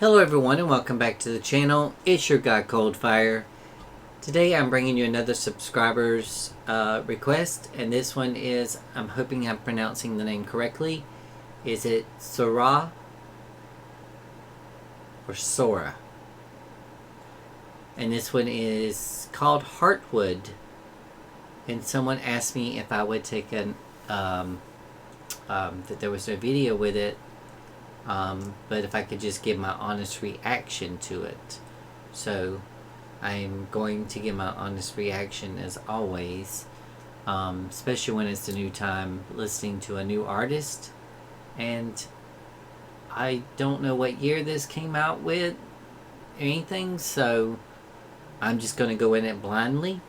Hello everyone and welcome back to the channel. It's your guy Coldfire. Today I'm bringing you another subscriber's request, and this one is, I'm hoping I'm pronouncing the name correctly. Is it Sora or Sora? And this one is called Heartwood, and someone asked me if I would take an that there was no video with it, but if I could just give my honest reaction to it. So I'm going to give my honest reaction as always, especially when it's a new time listening to a new artist. And I don't know what year this came out with or anything, so I'm just going to go in it blindly,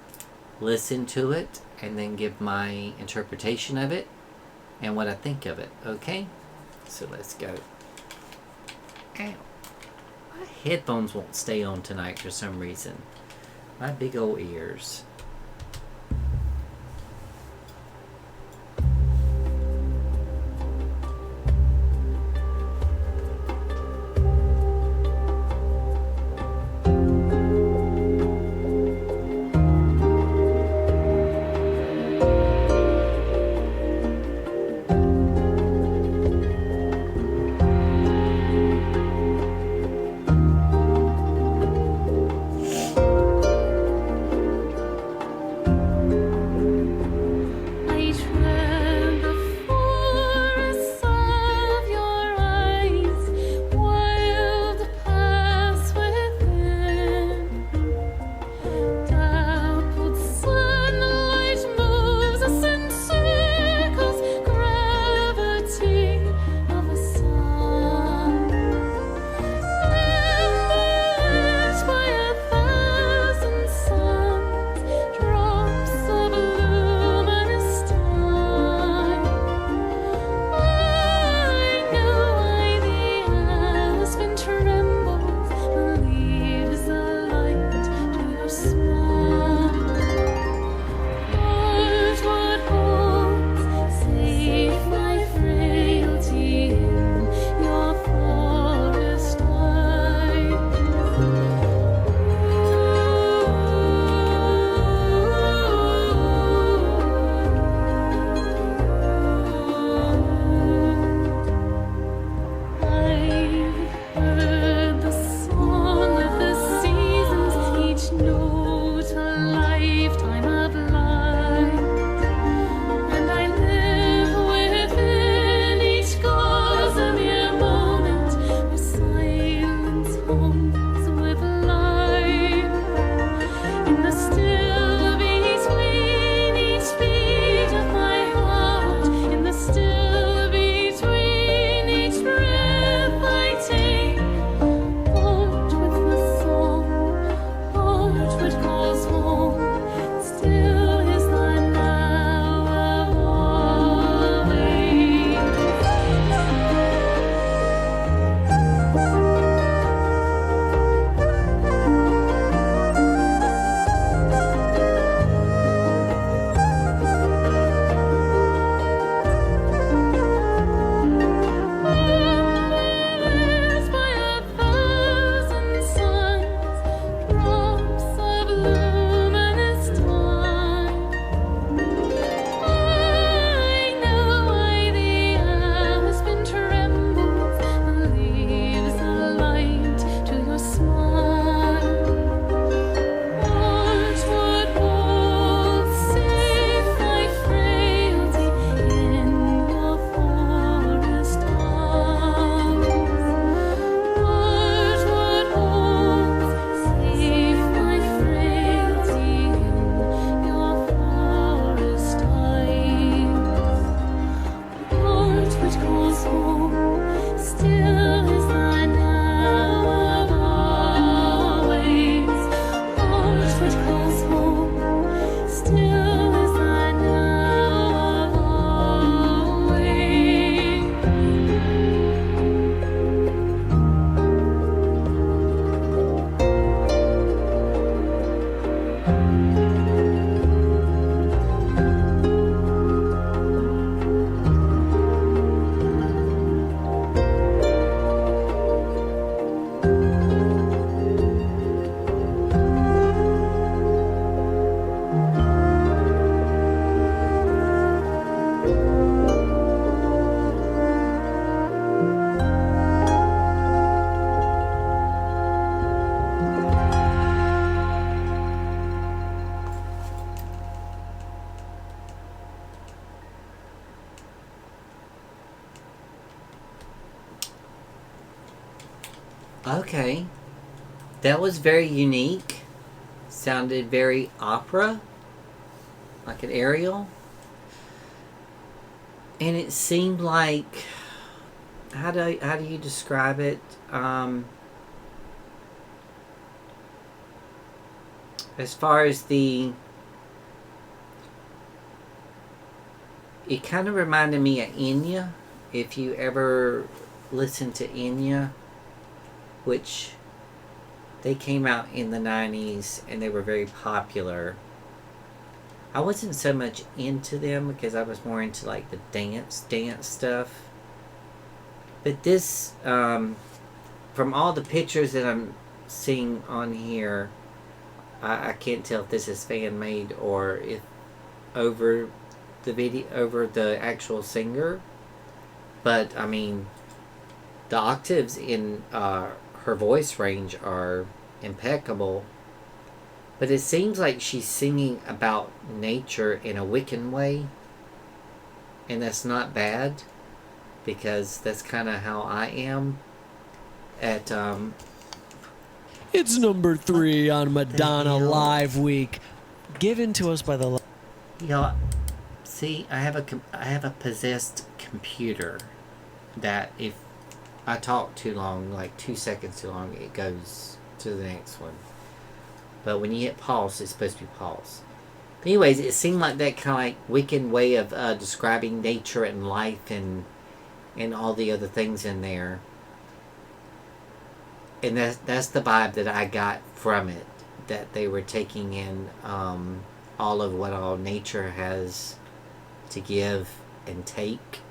listen to it, and then give my interpretation of it and what I think of it, okay? So let's go. Ow. My headphones won't stay on tonight for some reason. My big old ears. Okay. That was very unique. Sounded very opera, like an Ariel. And it seemed like, how do you describe it? As far as it kind of reminded me of Enya. If you ever listen to Enya, which they came out in the 90s and they were very popular. I wasn't so much into them because I was more into like the dance stuff. But this, from all the pictures that I'm seeing on here, I can't tell if this is fan made or if over the actual singer. But I mean, the octaves in her voice range are impeccable. But it seems like she's singing about nature in a Wiccan way. And that's not bad, because that's kind of how I am at It's number 3 on Madonna Live Week, given to us by the. Y'all, see, I have a possessed computer that if I talk too long, like 2 seconds too long, it goes to the next one. But when you hit pause, it's supposed to be pause. But anyways, it seemed like that kind of like Wiccan way of describing nature and life and all the other things in there. And that's the vibe that I got from it. That they were taking in all of what all nature has to give and take.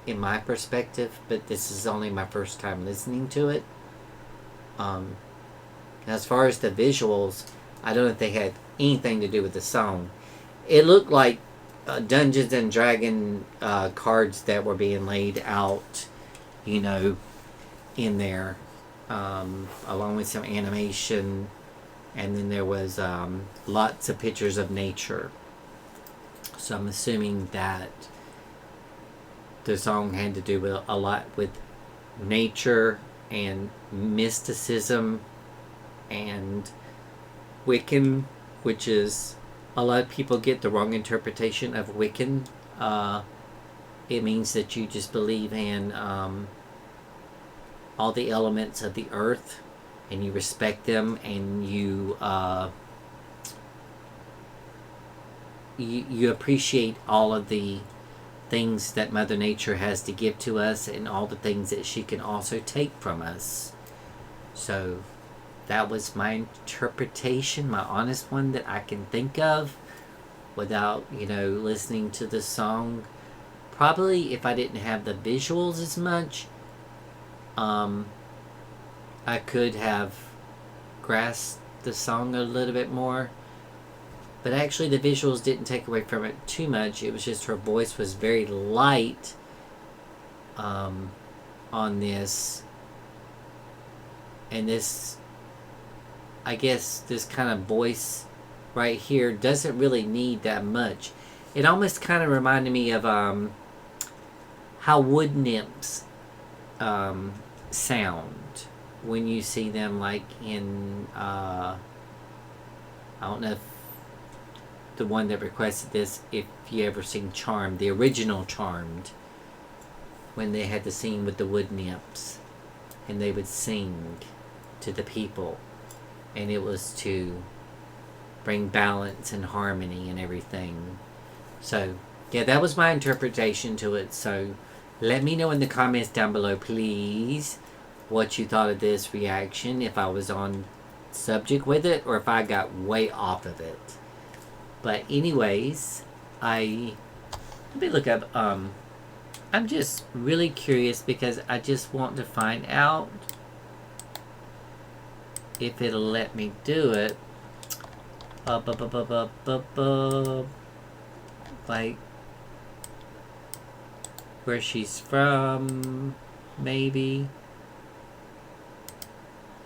In my perspective, but this is only my first time listening to it. As far as the visuals, I don't know if they had anything to do with the song. It looked like Dungeons and Dragon cards that were being laid out, in there, along with some animation, and then there was lots of pictures of nature. So I'm assuming that the song had to do with a lot with nature and mysticism and Wiccan, which is a lot of people get the wrong interpretation of Wiccan. It means that you just believe in all the elements of the earth and you respect them and you appreciate all of the things that Mother Nature has to give to us and all the things that she can also take from us. So that was my interpretation, my honest one that I can think of without, listening to the song. Probably if I didn't have the visuals as much, I could have grasped the song a little bit more. But actually the visuals didn't take away from it too much. It was just her voice was very light on this. And this, I guess, this kind of voice right here doesn't really need that much. It almost kind of reminded me of how wood nymphs sound when you see them, like in I don't know if the one that requested this, if you ever seen Charmed, the original Charmed, when they had the scene with the wood nymphs and they would sing to the people, and it was to bring balance and harmony and everything. So yeah, that was my interpretation to it. So let me know in the comments down below, please, what you thought of this reaction, if I was on subject with it or if I got way off of it. But anyways, let me look up, I'm just really curious because I just want to find out if it'll let me do it. Like where she's from, maybe,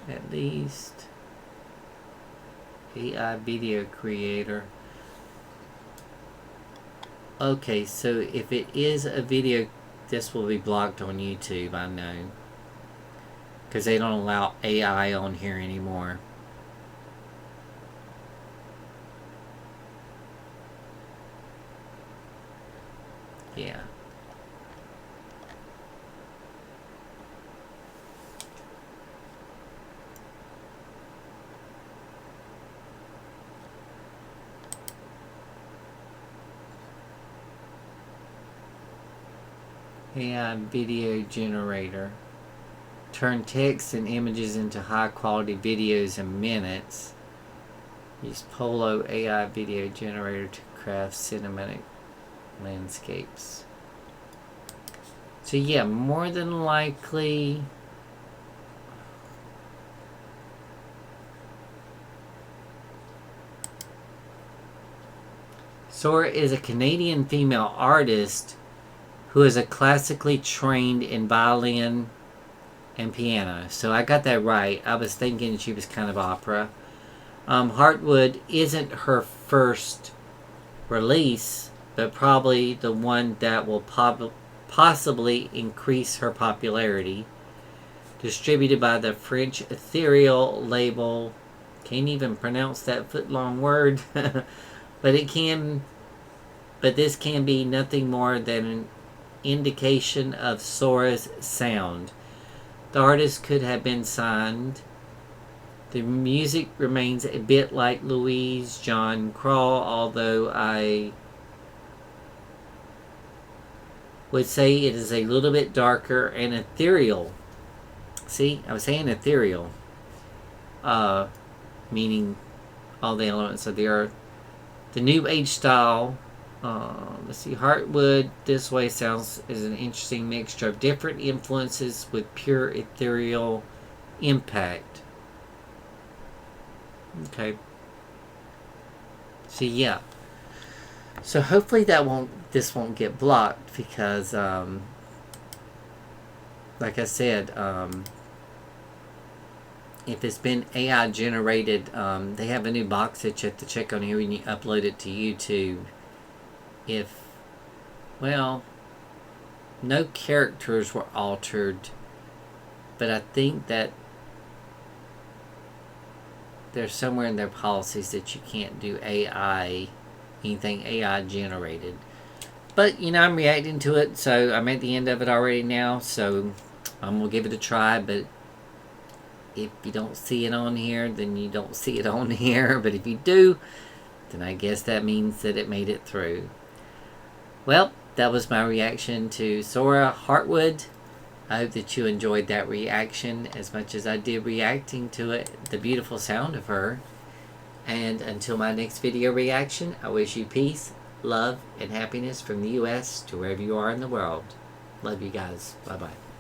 at least. AI video creator. Okay, so if it is a video, this will be blocked on YouTube, I know. because they don't allow AI on here anymore. Yeah. AI video generator. Turn text and images into high quality videos in minutes. Use Polo AI video generator to craft cinematic landscapes. So yeah, more than likely Sora is a Canadian female artist who is a classically trained in violin and piano. So I got that right. I was thinking she was kind of opera. Heartwood isn't her first release, but probably the one that will possibly increase her popularity. Distributed by the French ethereal label. Can't even pronounce that foot-long word. But this can be nothing more than an indication of Sora's sound. The artist could have been signed. The music remains a bit like Louise John Crawl, although I would say it is a little bit darker and ethereal. See, I was saying ethereal, meaning all the elements of the earth. The new age style, let's see, Heartwood this way sounds is an interesting mixture of different influences with pure ethereal impact. Okay. So yeah. So hopefully this won't get blocked because like I said, if it's been AI generated, they have a new box that you have to check on here when you upload it to YouTube. No characters were altered, but I think that there's somewhere in their policies that you can't do anything AI generated. But, I'm reacting to it, so I'm at the end of it already now, so I'm going to give it a try, but if you don't see it on here, then you don't see it on here, but if you do, then I guess that means that it made it through. Well, that was my reaction to Sora Heartwood. I hope that you enjoyed that reaction as much as I did reacting to it, the beautiful sound of her. And until my next video reaction, I wish you peace, love, and happiness from the U.S. to wherever you are in the world. Love you guys. Bye-bye.